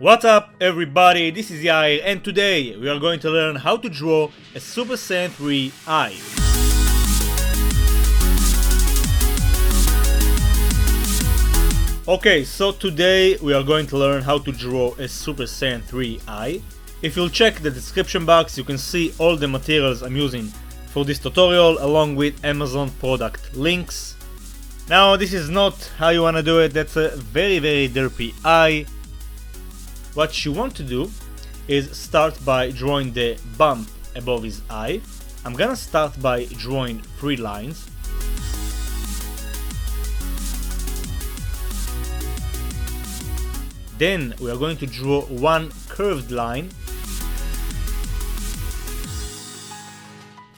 What's up everybody, this is Yair and today we are going to learn how to draw a Super Saiyan 3 eye. Okay, so today we are going to learn how to draw a Super Saiyan 3 eye. If you'll check the description box, you can see all the materials I'm using for this tutorial along with Amazon product links. Now this is not how you wanna do it, that's a very derpy eye. What you want to do is start by drawing the bump above his eye. I'm gonna start by drawing 3 lines. Then we are going to draw 1 curved line,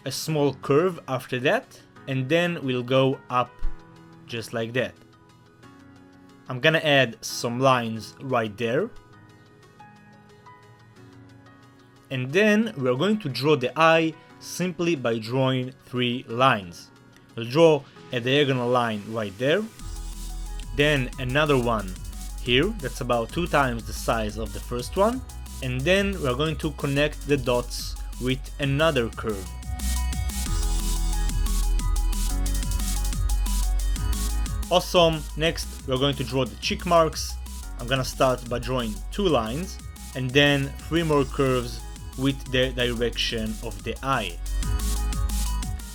a small curve after that, and then we'll go up just like that. I'm gonna add some lines right there. And then we're going to draw the eye simply by drawing 3 lines. We'll draw a diagonal line right there, then another one here that's about 2 times the size of the first one, and then we're going to connect the dots with another curve. Awesome, next we're going to draw the cheek marks. I'm gonna start by drawing 2 lines and then 3 more curves with the direction of the eye.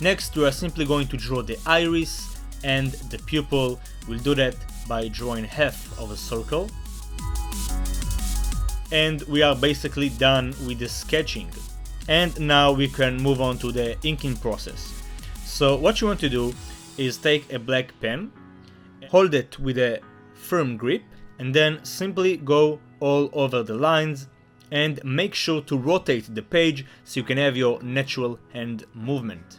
Next we are simply going to draw the iris and the pupil. We'll do that by drawing half of a circle. And we are basically done with the sketching. And now we can move on to the inking process. So what you want to do is take a black pen, hold it with a firm grip, and then simply go all over the lines and make sure to rotate the page so you can have your natural hand movement.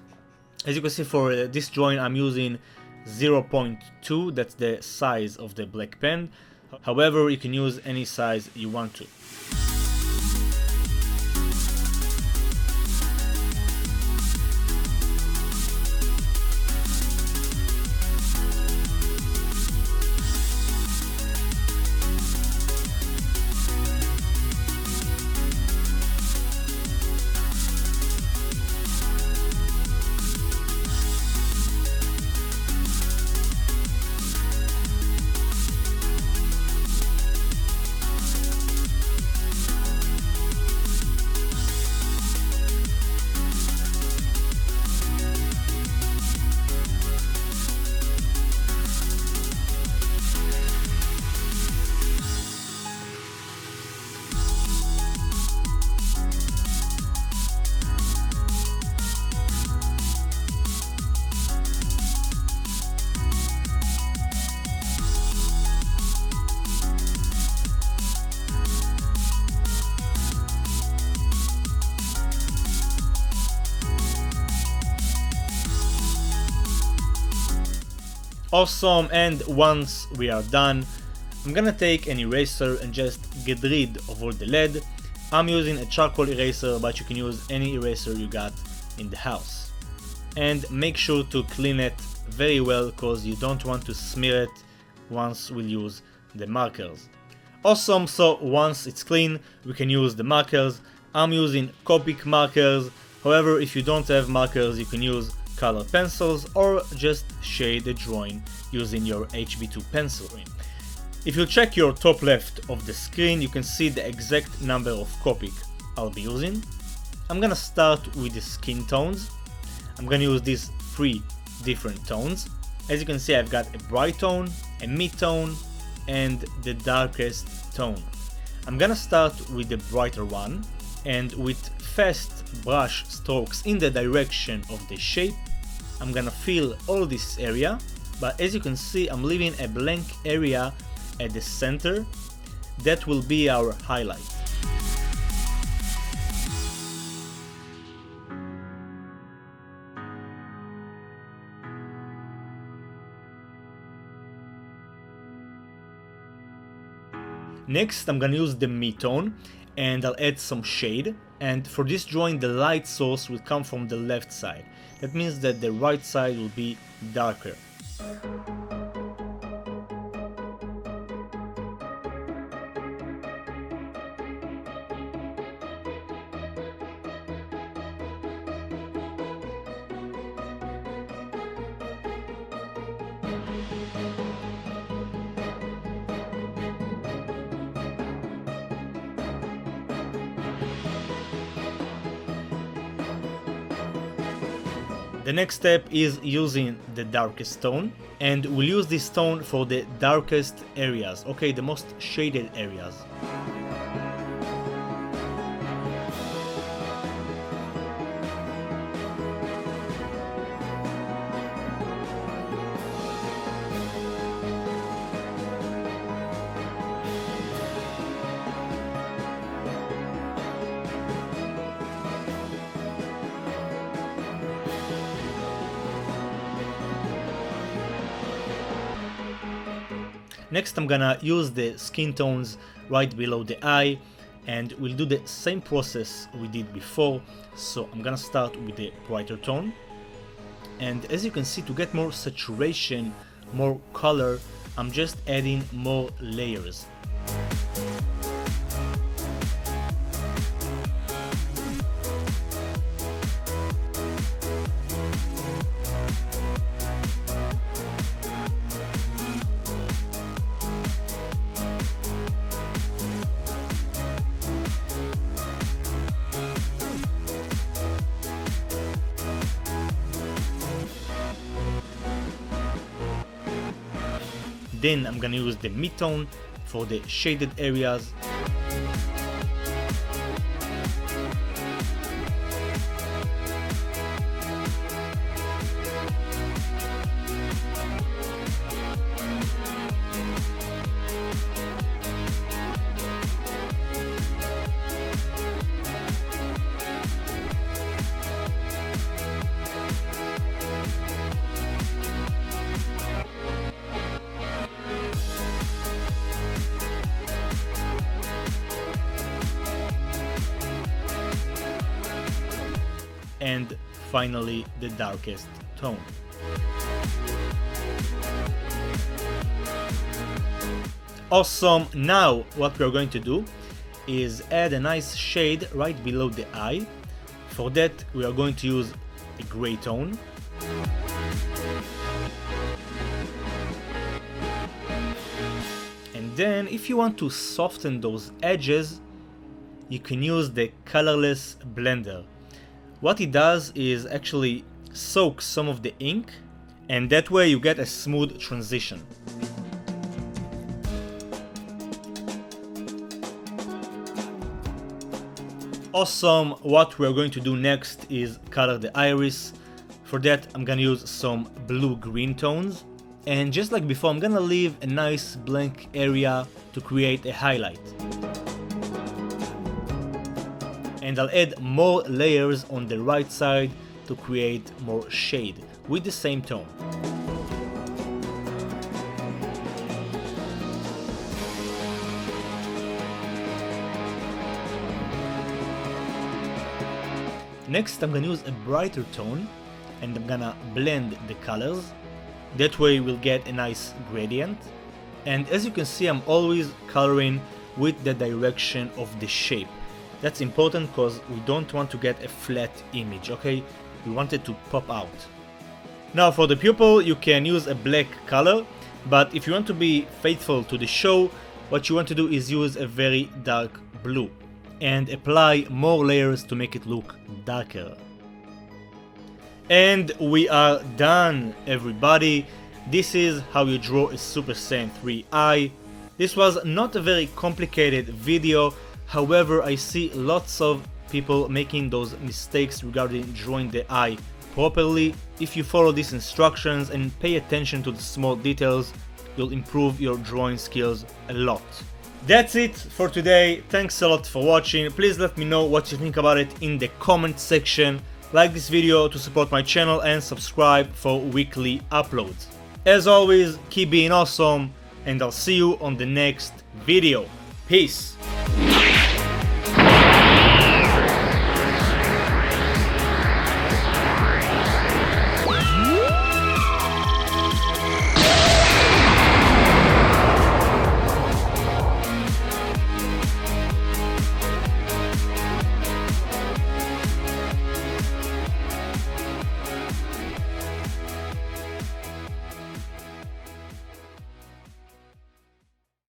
As you can see, for this drawing I'm using 0.2, that's the size of the black pen. However, you can use any size you want to. Awesome, and once we are done, I'm gonna take an eraser and just get rid of all the lead. I'm using a charcoal eraser, but you can use any eraser you got in the house. And make sure to clean it very well because you don't want to smear it once we'll use the markers. Awesome, so once it's clean, we can use the markers. I'm using Copic markers. However, if you don't have markers, you can use color pencils or just shade the drawing using your HB2 pencil. If you check your top left of the screen, you can see the exact number of Copic I'll be using. I'm gonna start with the skin tones. I'm gonna use these 3 different tones. As you can see, I've got a bright tone, a mid tone, and the darkest tone. I'm gonna start with the brighter one, and with fast brush strokes in the direction of the shape, I'm gonna fill all this area, but as you can see, I'm leaving a blank area at the center. That will be our highlight. Next, I'm gonna use the mid-tone and I'll add some shade. And for this drawing, the light source will come from the left side. That means that the right side will be darker. The next step is using the darkest tone, and we'll use this tone for the darkest areas, okay, the most shaded areas. Next I'm gonna use the skin tones right below the eye, and we'll do the same process we did before. So I'm gonna start with the brighter tone, and as you can see, to get more saturation, more color, I'm just adding more layers. Then I'm gonna use the mid-tone for the shaded areas. And finally the darkest tone. Awesome, now what we're going to do is add a nice shade right below the eye. For that we are going to use a gray tone. And then if you want to soften those edges, you can use the colorless blender. What it does is actually soak some of the ink, and that way you get a smooth transition. Awesome, what we're going to do next is color the iris. For that I'm gonna use some blue-green tones, and just like before I'm gonna leave a nice blank area to create a highlight. And I'll add more layers on the right side to create more shade with the same tone. Next I'm gonna use a brighter tone, and I'm gonna blend the colors. That way we'll get a nice gradient. And as you can see, I'm always coloring with the direction of the shape. That's important because we don't want to get a flat image, okay? We want it to pop out. Now for the pupil, you can use a black color, but if you want to be faithful to the show, what you want to do is use a very dark blue and apply more layers to make it look darker. And we are done, everybody. This is how you draw a Super Saiyan 3 eye. This was not a very complicated video. However, I see lots of people making those mistakes regarding drawing the eye properly. If you follow these instructions and pay attention to the small details, you'll improve your drawing skills a lot. That's it for today. Thanks a lot for watching. Please let me know what you think about it in the comment section. Like this video to support my channel and subscribe for weekly uploads. As always, keep being awesome, and I'll see you on the next video. Peace!